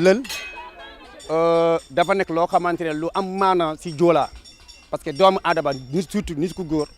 lël dafa nekk loo xamante ne lu am maana si Joola parce que doomu aadama surtout nit ku góor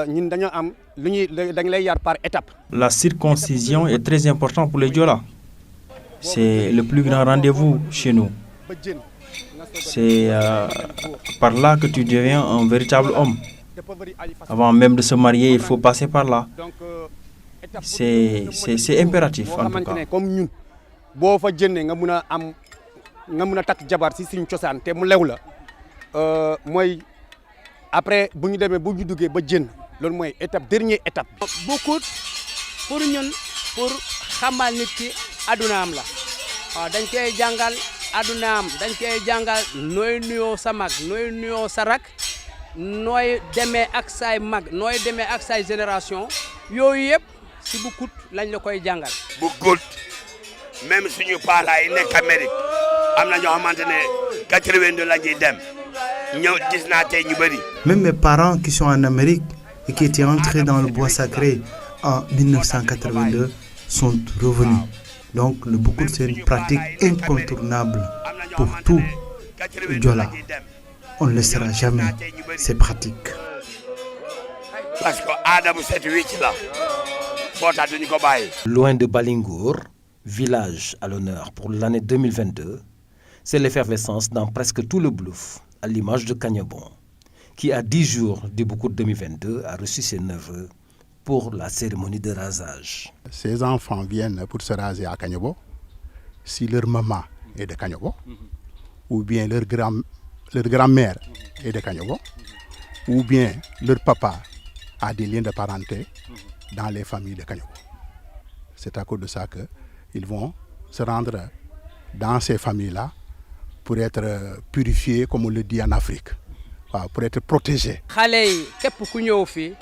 ñun dañoo am lu ñuy dañ lay yar par étape. La circoncision est très importante pour les Joola. C'est le plus grand rendez-vous chez nous. C'est par là que tu deviens un véritable homme. Avant même de se marier, il faut passer par là. C'est impératif en tout cas. Comme ñun boo fa jëndee nga mun a takk jabar si suñu cosaan te mu lew la mooy après bu ñu demee bu ñu duggee ba jënd loolu mooy dernière étape. Bokkut pour ñun pour xamal nit ki adunaam la waaw dañ koy jàngal adunaam dañ koy jàngal nooy nuyoo sa mag nooy nuyoo sa rak nooy demee ak say mag nooy demee ak say génération yooyu yëpp si Bokkut lañ la koy jàngal. Bokkut même suñu parents yi nekk Amérique am na ñoo xamante ne 82 la ñuy dem ñëw gis naa tey ñu bëri. Même mes parents qui sont en Amérique et qui étaient entrés dans le bois sacré en 1982 sont revenus. Donc le Bokkut c'est une pratique incontournable pour tout Joola. On ne laissera jamais ces pratiques. Parce que aada bu set wicc la moo tax duñu ko bàyyi. Loin de Balingour, village à l'honneur pour l'année 2022, c'est l'effervescence dans presque tout le Blouf, à l'image de Kagnabon, qui à 10 jours du Bokkut 2022 a reçu ses neveux pour la cérémonie de rasage. Ces enfants viennent pour se raser à Kagnabon si leur maman est de Kagnabon, ou bien leur grand-mère est de Kagnabon, ou bien leur papa a des liens de parenté dans les familles de Kagnabon. C'est à cause de ça qu'ils vont se rendre dans ces familles-là pour être purifiés, comme on le dit en Afrique, pour être protégés. xale yi képp ku ñëw fii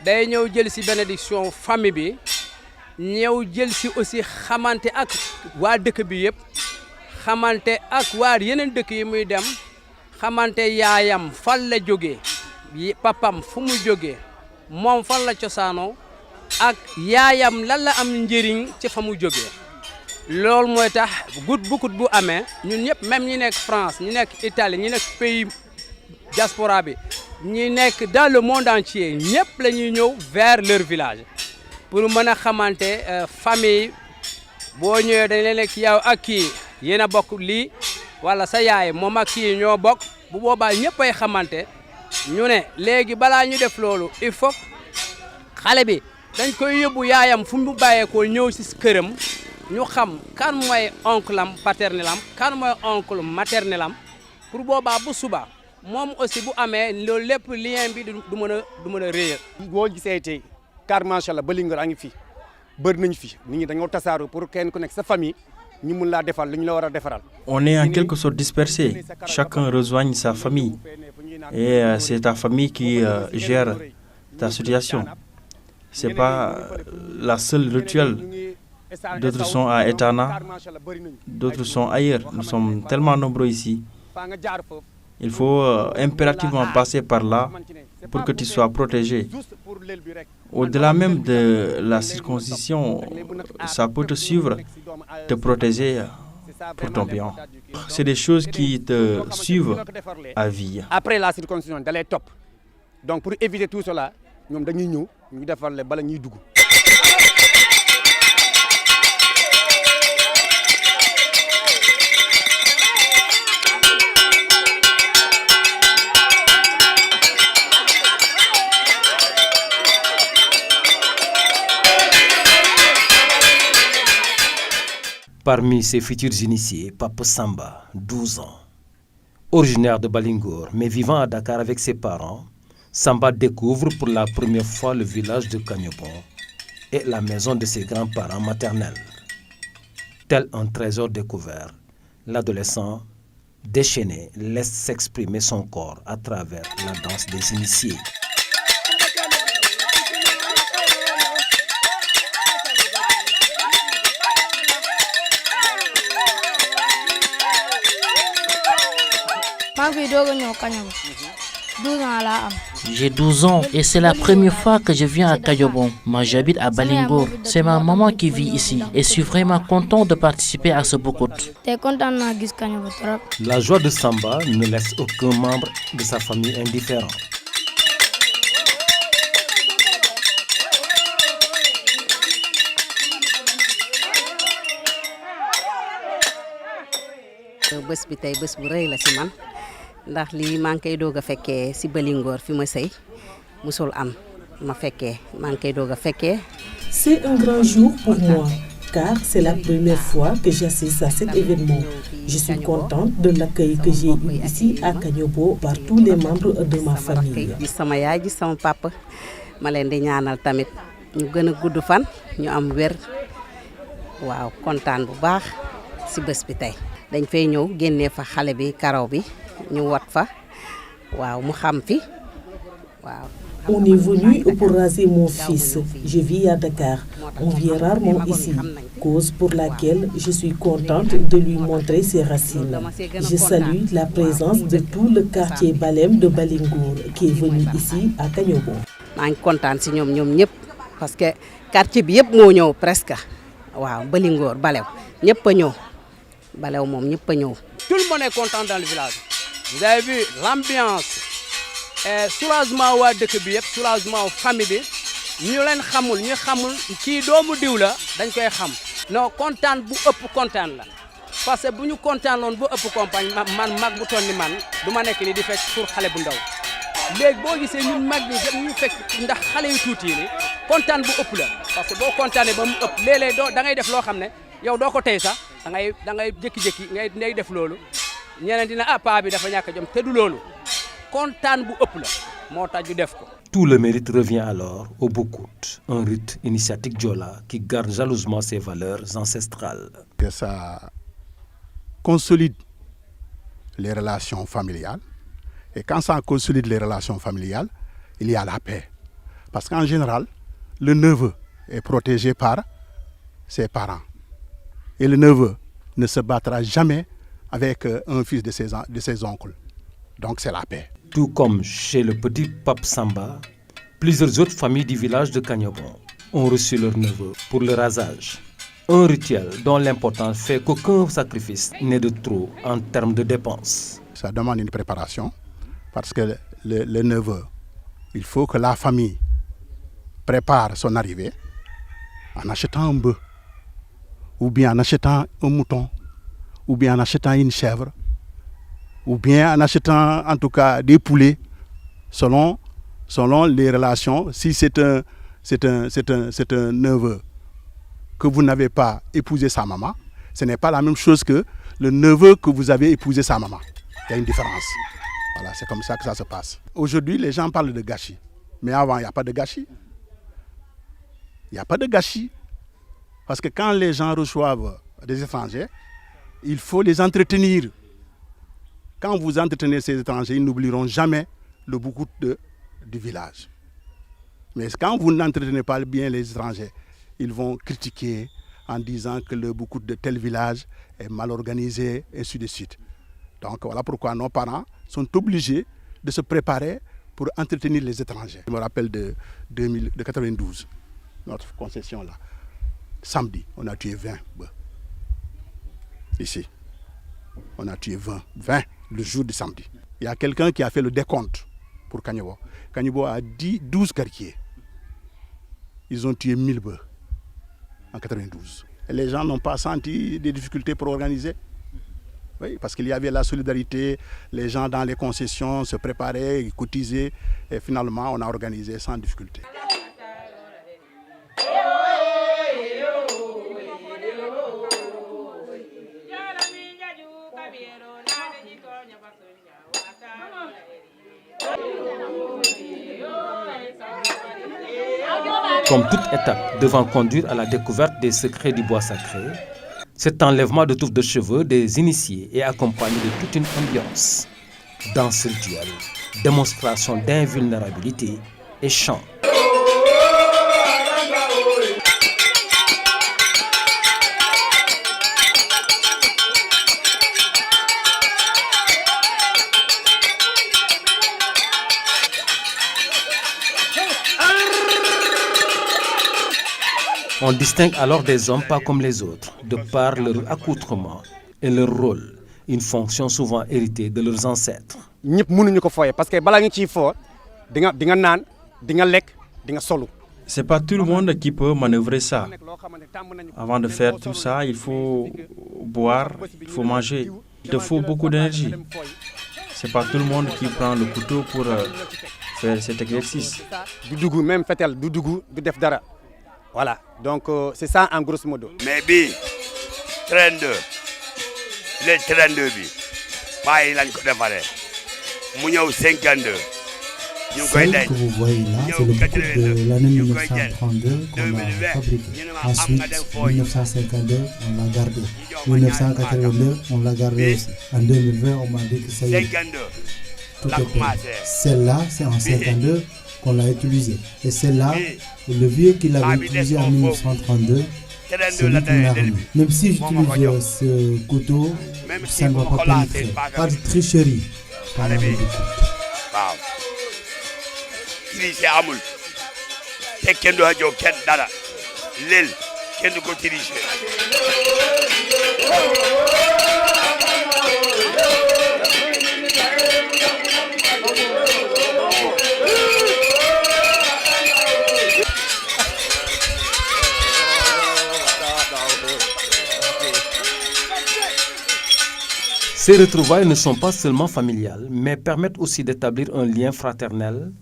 day ñëw jël si bénédiction famille bi ñëw jël si aussi xamante ak waa dëkk bi yëpp xamante ak waa yeneen dëkk yi muy dem xamante yaayam fan la jógee papam fu mu jógee moom fan la cosaanoo ak yaayam lan la am njëriñ ci fa mu jógee loolu mooy tax Bokkut bu amee ñun ñëpp même ñi nekk France ñi nekk Italie ñi nekk pays diaspora bi ñi nekk dans le monde entier ñëpp la ñuy ñëw vers leur village pour mën a xamante famille boo ñëwee dañ leen nekk yow ak kii yéen a bokk lii wala sa yaay moom ak kii ñoo bokk bu boobaa ñëpp ay xamante ñu ne léegi balaa ñu def loolu il faut xale bi dañ koy yóbbu yaayam fu mu bàyyeekoo ñëw si këram ñu xam kan mooy oncle am paternel am kan mooy oncle maternel am pour boobaa bu suba moom aussi bu amee loolu lépp lien bi du mën a réer. boo gisee tey car macha allah ba Linguère a ngi fi bëri nañu fi nit ñi dañoo tasaaru pour kenn ku nekk sa famille ñu mun laa defal lu ñu la war a defaral. On est en quelque sorte dispersés. Chacun rejoigne sa famille. Et c'est ta famille qui gère ta situation. Ce n'est pas la seule rituel. D'autres sont à Etana, d'autres sont ailleurs. Nous sommes tellement nombreux ici. Il faut impérativement passer par là pour que tu sois protégé. Au-delà même de la circoncision, ça peut te suivre, te protéger pour ton bien. C'est des choses qui te suivent à vie. Après la circoncision, da lay topp. Donc pour éviter tout cela, ñoom dañuy ñëw ñu defar le bala ñuy dugg. Parmi ses futurs initiés, Pape Samba, 12 ans. Originaire de Balingour, mais vivant à Dakar avec ses parents, Samba découvre pour la première fois le village de Kagnabon et la maison de ses grands-parents maternels. Tel un trésor découvert, l'adolescent déchaîné laisse s'exprimer son corps à travers la danse des initiés. maa ngi fiy doog a ñëw Kagnabon 12 ans là. J'ai 12 ans et c'est la première fois que je viens à Kayobon. Moi j'habite à Balingour. C'est ma maman qui vit ici et je suis vraiment content de participer à ce boucout. La joie de Samba ne laisse aucun membre de sa famille indifférent. bés bi tey bés bu rëy la si man ndax lii maa ngi koy doog a fekkee si Balingoor fi ma sëy musul am ma fekkee maa ngi koy doog a fekkee. C'est un grand jour pour moi car c'est la première fois que j'assiste à cet événement. Je suis contente de l'accueil que j'ai eu ici à Kagnobo par tous les membres de ma famille. gis sama yaay gis sama papa ma leen di ñaanal tamit ñu gën a gudd fan ñu am wér waaw kontaan bu baax si bés bi tey. dañ fay ñëw génnee fa xale bi karaw bi ñu wat fa waaw mu xam fi waaw. On est venu pour raser mon fils. Je vis à Dakar. On vient rarement ici, cause pour laquelle je suis contente de lui montrer ses racines. Je salue la présence de tout le quartier Balem de Balingour qui est venu ici à Kagnobo. maa ngi kontaan si ñoom ñëpp parce que quartier bi yëpp moo ñëw presque waaw Balingoor Balew ñëpp a ñëw Balew moom ñëpp a ñëw. Tout le monde est content dans le village. Vous avez vu l'ambiance. Soulagement waa dëkk bi yëpp soulagement famille bi ñu leen xamul ñu xamul kii doomu diw la dañ koy xam non kontaan bu ëpp kontaan la parce que bu ñu kontaan loon bu ëpp compagne man mag bu toll ni man du ma nekk ni di fekk pour xale bu ndaw léegi boo gisee ñun mag ñi dem ñu fekk ndax xale yu tuuti yi kontaan bu ëpp la parce que boo kontaanee ba mu ëpp léeg-léeg doo da ngay def loo xam ne yow doo ko tey sax da ngay jékki-jékki ngay def loolu ñeneen dina ah paa bi dafa ñàkk a jom te du loolu kontaan bu ëpp la moo tax ñu def ko. Tout le mérite revient alors au Boucout, un rite initiatique Diola qui garde jalousement ses valeurs ancestrales. Que ça consolide les relations familiales. Et quand ça consolide les relations familiales, il y a la paix. Parce qu'en général, le neveu est protégé par ses parents. Et le neveu ne se battra jamais avec un fils de ses oncles. Donc c'est la paix. Tout comme chez le petit Pape Samba, plusieurs autres familles du village de Kagnobon ont reçu leur neveu pour le rasage. Un rituel dont l'importance fait qu'aucun sacrifice n'est de trop en termes de dépenses. Ça demande une préparation parce que le neveu, il faut que la famille prépare son arrivée en achetant un bœuf, ou bien en achetant un mouton, ou bien en achetant une chèvre, ou bien en achetant en tout cas des poulets, selon les relations. Si c'est un neveu que vous n'avez pas épousé sa maman, ce n'est pas la même chose que le neveu que vous avez épousé sa maman. Il y a une différence. Voilà, c'est comme ça que ça se passe. Aujourd'hui, les gens parlent de gâchis. Mais avant, il n'y a pas de gâchis. Il n'y a pas de gâchis. Parce que quand les gens reçoivent des étrangers, il faut les entretenir. Quand vous entretenez ces étrangers, ils n'oublieront jamais le boucout du village. Mais quand vous n'entretenez pas bien les étrangers, ils vont critiquer en disant que le boucout de tel village est mal organisé, et ainsi de suite. Donc voilà pourquoi nos parents sont obligés de se préparer pour entretenir les étrangers. Je me rappelle de 92, notre concession là. Samedi, on a tué 20 bœufs. Ici. On a tué 20 le jour du samedi. Il y a quelqu'un qui a fait le décompte pour Kagnobo. Kagnobo a dit 12 quartiers. Ils ont tué 1000 bœufs en 92. Et les gens n'ont pas senti des difficultés pour organiser. Oui, parce qu'il y avait la solidarité, les gens dans les concessions se préparaient, ils cotisaient, et finalement on a organisé sans difficulté. Comme toute étape devant conduire à la découverte des secrets du bois sacré, cet enlèvement de touffes de cheveux des initiés est accompagné de toute une ambiance. Danse rituelle, démonstration d'invulnérabilité et chant. On distingue alors des hommes pas comme les autres, de par leur accoutrement et leur rôle, une fonction souvent héritée de leurs ancêtres. ñëpp mënuñu ko fooye parce que balaa nga ciy foo di nga naan di nga lekk di nga solu. C'est pas tout le monde qui peut manœuvrer ça. Avant de faire tout ça, il faut boire, il faut manger. Il te faut beaucoup d'énergie. C'est pas tout le monde qui prend le couteau pour faire cet exercice. Du dugg même fetel du dugg du def dara. Voilà, donc c'est ça en grosso modo. Mais bi 32 les 32 bi bàyyi lañ ko defaree mu ñëw 52. Celle que vous voyez là, c'est le boucoute de l'année 1932 qu'on a fabriqué. Ensuite, 1952, on l'a gardé. 1982, on l'a gardé aussi. En 2020, on m'a dit que ça y est, tout est prêt. Celle-là, c'est en 52 qu'on l'a utilisé. Et celle-là, le vieux qui l'avait utilisé en 1932, c'est lui qui l'a remis. Même si j'utilise ce couteau, ça ne va pas pénétrer. Pas de tricherie pendant le boucoute. Tricher amul te kenn du xajoo kenn dara leel kenn du ko tricher. Ces retrouvailles ne sont pas seulement familiales, mais permettent aussi d'établir un lien fraternel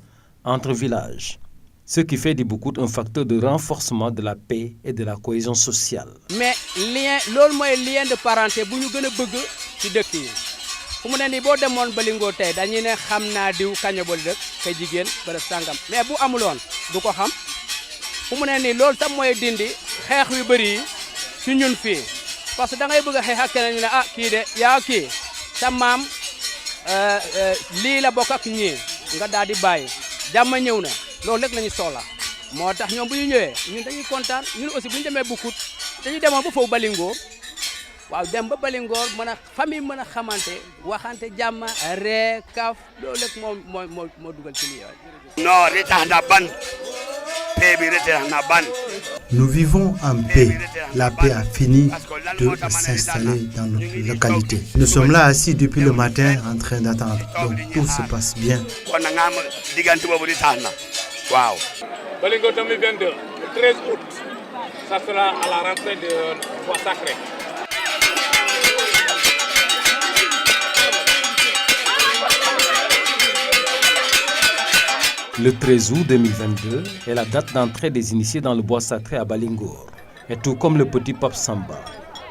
entre villages, ce qui fait du Boucoute un facteur de renforcement de la paix et de la cohésion sociale. mais lien loolu mooy lien de parenté bu ñu gën a bëgg ci dëkk yi fu mu ne nii boo demoon Balingo tey dañuy ne xam naa diw Kañobol dëkk kay jigéen bërëb sàngam mais bu amuloon du ko xam fu mu ne nii loolu tam mooy dindi xeex yu bëri yi ci ñun fii parce que da ngay bëgg a xeex ak keneen ñu ne ah kii de yaa kii sa maam lii la bokk ak ñii nga daal di bàyyi. jàmm ñëw na loolu rek la ñu soxla moo tax ñoom bu ñu ñëwee ñun dañuy kontaan ñun aussi bu ñu demee Boucoute dañuy demoon ba foofu Balingo waaw dem ba Balingo mën a famille mën a xamante waxante jàmm ree kaf loolu rek moo dugal ci lii. non li tax na ban paix bi retax na ban. Nous vivons en paix. La paix a fini de s'installer dans notre localité. Nous sommes là assis depuis le matin en train d'attendre. Donc tout se passe bien. Balingo 2022, le 13 août, ça sera à la rentrée de Bois Sacré. Le 13 août 2022 est la date d'entrée des initiés dans le Bois Sacré à Balingoor. Et tout comme le petit Pape Samba,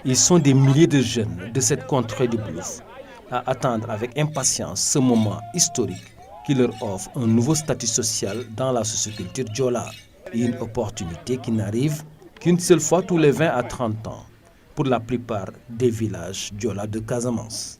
ils sont des milliers de jeunes de cette contrée du Bluff à attendre avec impatience ce moment historique qui leur offre un nouveau statut social dans la socioculture Diola. Une opportunité qui n'arrive qu'une seule fois tous les 20 à 30 ans pour la plupart des villages Diola de Casamance.